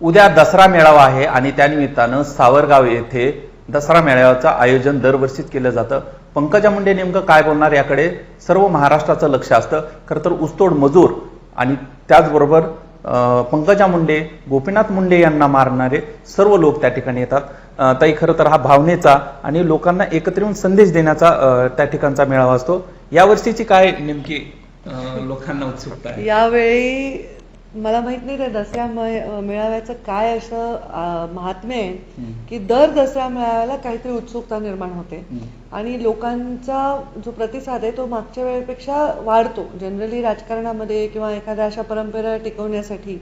उद्या दसरा मेळावा आहे आणि त्यानिमित्तानं सावरगाव येथे दसरा मेळाव्याचं आयोजन दरवर्षीच केलं जातं. पंकजा मुंडे नेमकं काय बोलणार याकडे सर्व महाराष्ट्राचं लक्ष असतं. खरं तर ऊसतोड मजूर आणि त्याचबरोबर पंकजा मुंडे, गोपीनाथ मुंडे यांना मारणारे सर्व लोक त्या ठिकाणी येतात. ताई, खरं तर हा भावनेचा आणि लोकांना एकत्र येऊन संदेश देण्याचा त्या ठिकाणचा मेळावा असतो. यावर्षीची काय नेमकी लोकांना उत्सुकता आहे? यावेळी मला माहित नाही त्या दसऱ्या मेळाव्याचं काय असं महात्म्य आहे की दर दसऱ्या मेळाव्याला काहीतरी उत्सुकता निर्माण होते आणि लोकांचा जो प्रतिसाद आहे तो मागच्या वेळेपेक्षा वाढतो. जनरली राजकारणामध्ये किंवा एखाद्या अशा परंपरा टिकवण्यासाठी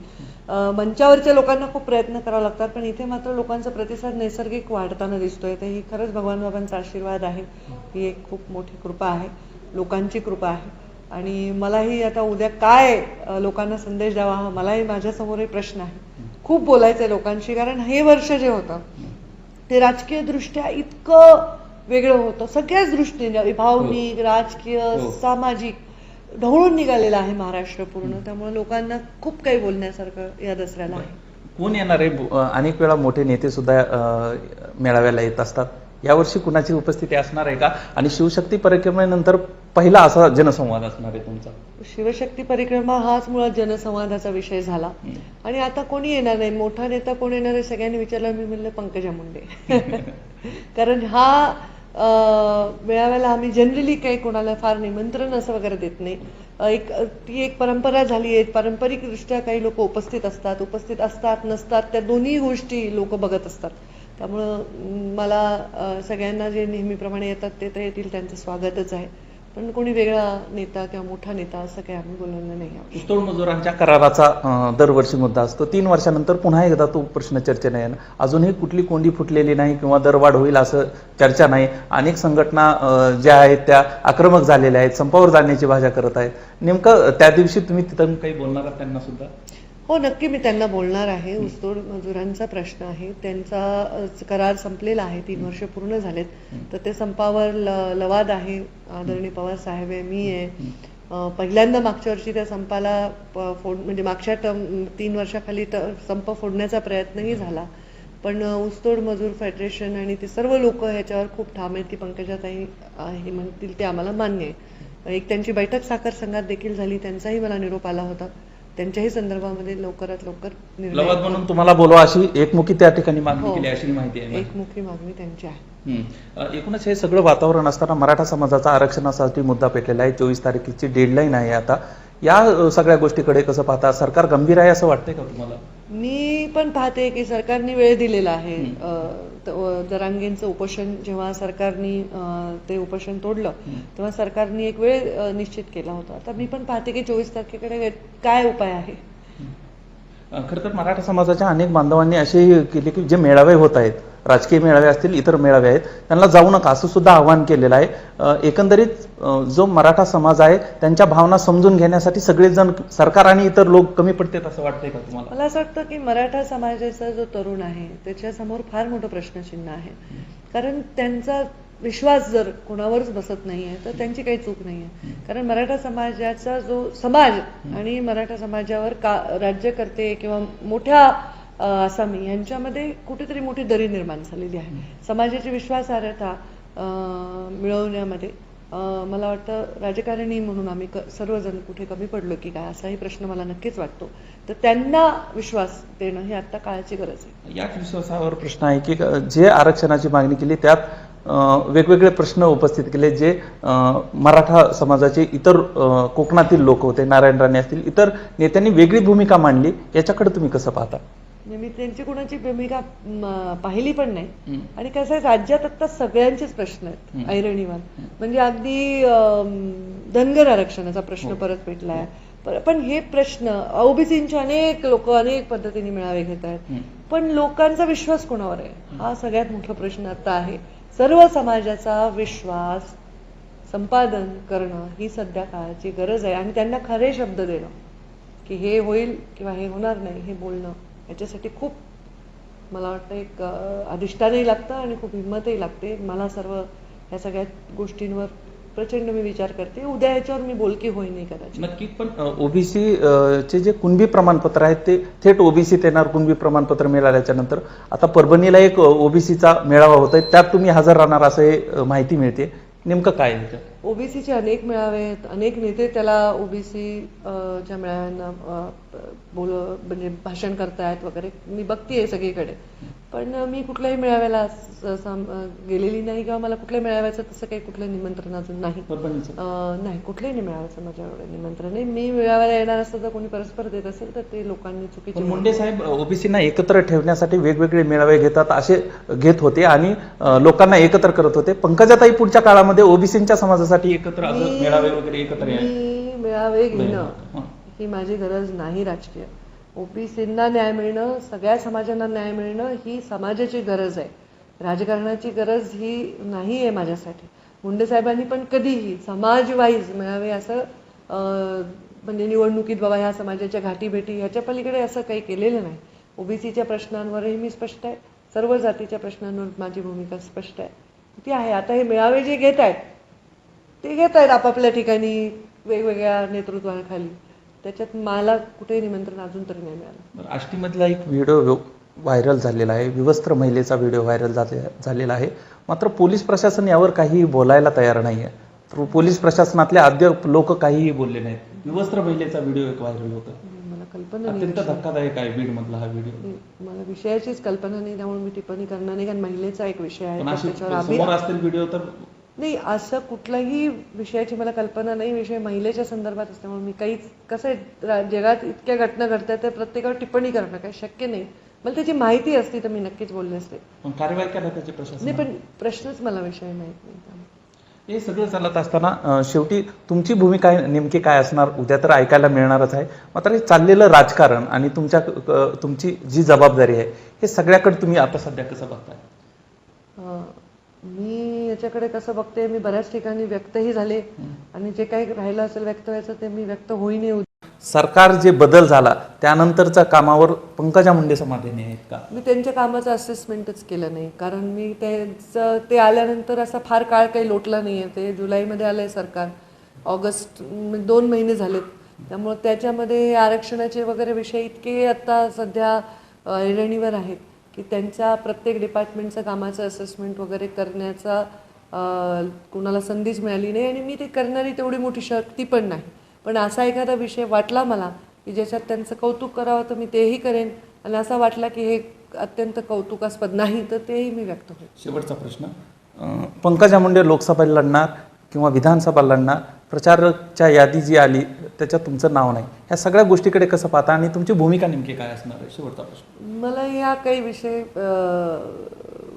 मंचावरच्या लोकांना खूप प्रयत्न करावे लागतात, पण इथे मात्र लोकांचा प्रतिसाद नैसर्गिक वाढताना दिसतोय. तर ही खरंच भगवान बाबांचा आशीर्वाद आहे. ही एक खूप मोठी कृपा आहे, लोकांची कृपा आहे. आणि मलाही आता उद्या काय लोकांना संदेश द्यावा हा मलाही माझ्यासमोरही प्रश्न आहे. खूप बोलायचं आहे लोकांशी, कारण हे वर्ष जे होतं ते राजकीय दृष्ट्या इतकं वेगळं होतं. सगळ्याच दृष्टीने भावनिक, राजकीय, सामाजिक ढवळून निघालेलं आहे महाराष्ट्र पूर्ण. त्यामुळे लोकांना खूप काही बोलण्यासारखं या दसऱ्याला आहे. कोण येणार आहे? अनेक वेळा मोठे नेते सुद्धा मेळाव्याला येत असतात. यावर्षी कुणाची उपस्थिती असणार आहे का? आणि शिवशक्ती परिक्रमेनंतर पहिला असा जनसंवाद असणार आहे तुमचा? शिवशक्ती परिक्रमा हाच मुळात जनसंवादाचा विषय झाला. आणि आता कोणी येणार नाही, मोठा नेता कोण येणार आहे सगळ्यांनी विचारलं. मी म्हणलं पंकजा मुंडे. कारण हा मेळाव्याला आम्ही जनरली काही कोणाला फार निमंत्रण असं वगैरे देत नाही. ती एक परंपरा झाली आहे. पारंपरिकदृष्ट्या काही लोक उपस्थित असतात नसतात, त्या दोन्ही गोष्टी लोक बघत असतात. त्यामुळं मला सगळ्यांना जे नेहमीप्रमाणे येतात ते तर येतील, त्यांचं स्वागतच आहे. पण कोणी वेगळा नेता किंवा मोठा नेता असं काही आम्ही बोलवलं नाही. ऊसतोड मजुरांच्या कराराचा दरवर्षी मुद्दा असतो. 3 वर्षानंतर पुन्हा एकदा तो प्रश्न चर्चेने येणार. अजूनही कुठली कोंडी फुटलेली नाही किंवा दरवाढ होईल असं चर्चा नाही. अनेक संघटना ज्या आहेत त्या आक्रमक झालेल्या आहेत, संपावर जाण्याची भाषा करत आहेत. नेमकं त्या दिवशी तुम्ही तिथं काही बोलणार आहात त्यांना सुद्धा? हो, नक्की मी त्यांना बोलणार आहे. ऊसतोड मजुरांचा प्रश्न आहे, त्यांचा करार संपलेला आहे, 3 वर्ष पूर्ण झालेत. तर ते संपावर लवाद आहे. आदरणीय पवार साहेब आहे, मी आहे. पहिल्यांदा मागच्या वर्षी त्या संपाला म्हणजे मागच्या 3 वर्षाखाली संप फोडण्याचा प्रयत्नही झाला. पण ऊसतोड मजूर फेडरेशन आणि ते सर्व लोक ह्याच्यावर खूप ठाम आहेत की पंकजाताई हे म्हणतील ते आम्हाला मान्य आहे. एक त्यांची बैठक साखर संघात देखील झाली, त्यांचाही मला निरोप आला होता. त्यांच्याही संदर्भामध्ये लवकरात लवकर लवाद म्हणून तुम्हाला बोलवा अशी एकमुखी त्या ठिकाणी मागणी केली अशी माहिती आहे. एकमुखी मागणी त्यांची आहे. एकूणच हे सगळं वातावरण असताना मराठा समाजाचा आरक्षणासाठी मुद्दा पेटलेला आहे. 24 तारखेची डेडलाईन आहे. आता या सगळ्या गोष्टीकडे कसं पाहता? सरकार गंभीर आहे असं वाटतंय का तुम्हाला? मी पण पाहते की सरकारने वेळ दिलेला आहे. जरांगेंचं उपोषण जेव्हा सरकारने ते उपोषण तोडलं तेव्हा सरकारने एक वेळ निश्चित केला होता. तर मी पण पाहते की 24 तारखेकडे काय उपाय आहे. खरं तर मराठा समाजाच्या अनेक बांधवांनी असे केले की जे मेळावे होत आहेत, राजकीय मेळावे असतील, इतर मेळावे आहेत, त्यांना जाऊ नका असं सुद्धा आवाहन केलेलं आहे. एकंदरीत जो मराठा समाज आहे त्यांच्या भावना समजून घेण्यासाठी सगळेजण, सरकार आणि इतर लोक कमी पडतात असं वाटतंय का तुम्हाला? मला असं वाटतं की मराठा समाजाचा जो तरुण आहे त्याच्यासमोर फार मोठं प्रश्नचिन्ह आहे. कारण त्यांचा विश्वास जर कोणावरच बसत नाहीये तर त्यांची काही चूक नाहीये. कारण मराठा समाजाचा जो समाज आणि मराठा समाजावर राज्यकर्ते किंवा मोठ्या आसामी यांच्यामध्ये कुठेतरी मोठी दरी निर्माण झालेली आहे. समाजाची विश्वासार्हता मिळवण्यामध्ये मला वाटतं राजकारणी म्हणून आम्ही सर्वजण कुठे कमी पडलो की काय असाही प्रश्न मला नक्कीच वाटतो. तर त्यांना विश्वास देणं ही आता काळाची गरज आहे. याच विश्वासावर प्रश्न आहे की जे आरक्षणाची मागणी केली त्यात वेगवेगळे प्रश्न उपस्थित केले जे मराठा समाजाचे इतर कोकणातील लोक होते, नारायण राणे असतील, इतर नेत्यांनी वेगळी भूमिका मांडली. याच्याकडे तुम्ही कसं पाहता? मी त्यांची कोणाची भूमिका पाहिली पण नाही. आणि कसं आहे, राज्यात आता सगळ्यांचेच प्रश्न आहेत ऐरणीवर. म्हणजे अगदी धनगर आरक्षणाचा प्रश्न परत पेटलाय. पण हे प्रश्न ओबीसींचे अनेक लोक अनेक पद्धतीने मेळावे घेत आहेत. पण लोकांचा विश्वास कोणावर आहे हा सगळ्यात मोठा प्रश्न आता आहे. सर्व समाजाचा विश्वास संपादन करणं ही सध्या काळाची गरज आहे. आणि त्यांना खरे शब्द देणं की हे होईल किंवा हे होणार नाही हे बोलणं, याच्यासाठी खूप मला वाटतं एक अधिष्ठानही लागतं आणि खूप हिंमतही लागते. मला सर्व ह्या सगळ्या गोष्टींवर प्रचंड मी विचार करते. उद्या याच्यावर मी बोलकी होईन कदाचित. नक्की. पण ओबीसी चे जे कुणबी प्रमाणपत्र आहेत ते थेट ओबीसीत येणार. कुणबी प्रमाणपत्र मिळाल्याच्या नंतर आता परभणीला एक ओबीसीचा मेळावा होतोय, त्यात तुम्ही हजर राहणार असं हे माहिती मिळते. नेमकं काय आहे त्याच्यात? ओबीसीचे अनेक मेळावे आहेत, अनेक नेते त्याला ओबीसीच्या मेळाव्यांना म्हणजे भाषण करतायत वगैरे, मी बघतीये सगळीकडे. पण मी कुठल्याही मेळाव्याला गेलेली नाही किंवा मला कुठल्याही मेळाव्याचं तसं काही कुठलं निमंत्रण अजून नाही. नाही, कुठल्याही मेळाव्याचं माझ्याकडे निमंत्रण नाही. मी मेळाव्याला येणार असतं तर कोणी परस्पर देत असेल तर ते लोकांनी चुकीचे. मुंडे साहेब ओबीसींना एकत्र ठेवण्यासाठी वेगवेगळे मेळावे घेतात, असे घेत होते आणि लोकांना एकत्र करत होते. पंकजाताई पुढच्या काळामध्ये ओबीसींच्या समाजासाठी एकत्र मेळावे वगैरे एकत्र मेळावे घेणं ही माझी गरज नाही. राजकीय ओबीसींना न्याय मिळणं, सगळ्या समाजांना न्याय मिळणं ही समाजाची गरज आहे. राजकारणाची गरज ही नाही आहे माझ्यासाठी. मुंडे साहेबांनी पण कधीही समाज वाईज मेळावे असं म्हणजे निवडणुकीत बाबा ह्या समाजाच्या घाटीभेटी ह्याच्या पलीकडे असं काही केलेलं नाही. ओबीसीच्या प्रश्नांवरही मी स्पष्ट आहे, सर्व जातीच्या प्रश्नांवर माझी भूमिका स्पष्ट आहे, ती आहे. आता हे मेळावे जे घेत आहेत ते घेत आहेत आपापल्या ठिकाणी वेगवेगळ्या नेतृत्वाखाली. त्याच्यात मला कुठेही निमंत्रण अजून तरी नाही मिळालं. आष्टीमधला एक व्हिडिओ व्हायरल झालेला आहे, विवस्त्र महिलेचा व्हिडिओ व्हायरल झालेला आहे. मात्र पोलीस प्रशासन यावर काहीही बोलायला तयार नाही आहे. पोलीस प्रशासनातले अद्याप लोक काहीही बोलले नाहीत. विवस्त्र महिलेचा व्हिडिओ एक व्हायरल होता, मला कल्पना नाही. अत्यंत धक्कादायक आहे बीड मधला हा व्हिडिओ. मला विषयाचीच कल्पना नाही, त्यामुळे मी टिप्पणी करणार नाही. कारण महिलेचा एक विषय आहे, समोर असतील व्हिडिओ तर नाही. असं कुठल्याही विषयाची मला कल्पना नाही. विषय महिलेच्या संदर्भात असल्यामुळे मी काहीच, कसं आहे जगात इतक्या घटना घडतात तर प्रत्येकावर टिप्पणी करणं काही शक्य नाही. मला त्याची माहिती असती तर मी नक्कीच बोलले असते. पण कारवाई करा त्याचे प्रशासन नाही, पण प्रश्नच मला विषय माहित नाही. हे सगळं चालत असताना शेवटी तुमची भूमिका नेमकी काय असणार उद्या तर ऐकायला मिळणारच आहे. मात्र हे चाललेलं राजकारण आणि तुमची जी जबाबदारी आहे हे सगळ्याकडे तुम्ही आता सध्या कसं बघताय? मी याच्याकडे कसं बघते, मी बऱ्याच ठिकाणी व्यक्तही झाले आणि जे काही राहिलं असेल व्यक्त व्हायचं ते मी व्यक्त होईन. सरकार जे बदल झाला त्यानंतरच्या कामावर पंकजा मुंडे समाधानी आहेत का? मी त्यांच्या कामाचं असेसमेंटच केलं नाही, कारण मी ते आल्यानंतर असा फार काळ काही लोटला नाही आहे. ते जुलैमध्ये आलं आहे सरकार, ऑगस्ट 2 महिने झालेत. त्यामुळं त्याच्यामध्ये आरक्षणाचे वगैरे विषय इतके आता सध्या ऐरणीवर आहेत की त्यांच्या प्रत्येक डिपार्टमेंटचं कामाचं असेसमेंट वगैरे करण्याचा कुणाला संधीच मिळाली नाही आणि मी ते करणारी तेवढी मोठी शक्ती पण नाही. पण असा एखादा विषय वाटला मला की ज्याच्यात त्यांचं कौतुक करावं तर मी तेही करेन, आणि असा वाटला की हे अत्यंत कौतुकास्पद नाही तर तेही मी व्यक्त होईल. शेवटचा प्रश्न, पंकजा मुंडे लोकसभा लढणार किंवा विधानसभा लढणार, प्रचारच्या यादी जी आली त्याच्यात तुमचं नाव नाही, ह्या सगळ्या गोष्टीकडे कसं पाहता आणि तुमची भूमिका नेमकी काय असणार आहे? शेवटचा प्रश्न. मला या काही विषय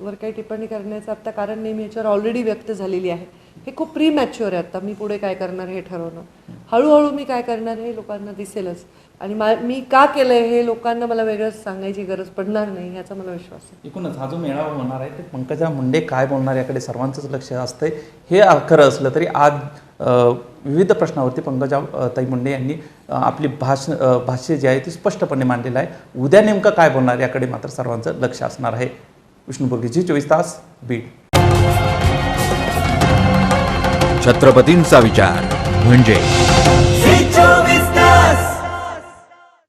वर काही टिप्पणी करण्याचं आत्ता कारण नाही. मी याच्यावर ऑलरेडी व्यक्त झालेली आहे. हे खूप प्री मॅच्युअर आहे. आता मी पुढे काय करणार हे ठरवणं, हळूहळू मी काय करणार हे लोकांना दिसेलच. आणि मी का केलंय हे लोकांना मला वेगळंच सांगायची गरज पडणार नाही याचा मला विश्वास आहे. एकूणच हा जो मेळावा होणार आहे ते पंकजा मुंडे काय बोलणार याकडे सर्वांचंच लक्ष असतंय. हे खरं असलं तरी आज विविध प्रश्नावरती पंकजा ताई मुंडे यांनी आपली भाष्य जे आहे ती स्पष्टपणे मांडलेलं आहे. उद्या नेमकं काय बोलणार याकडे मात्र सर्वांचं लक्ष असणार आहे. विष्णू बोरगे, जी 24 तास, बीड. छत्रपतींचा विचार म्हणजे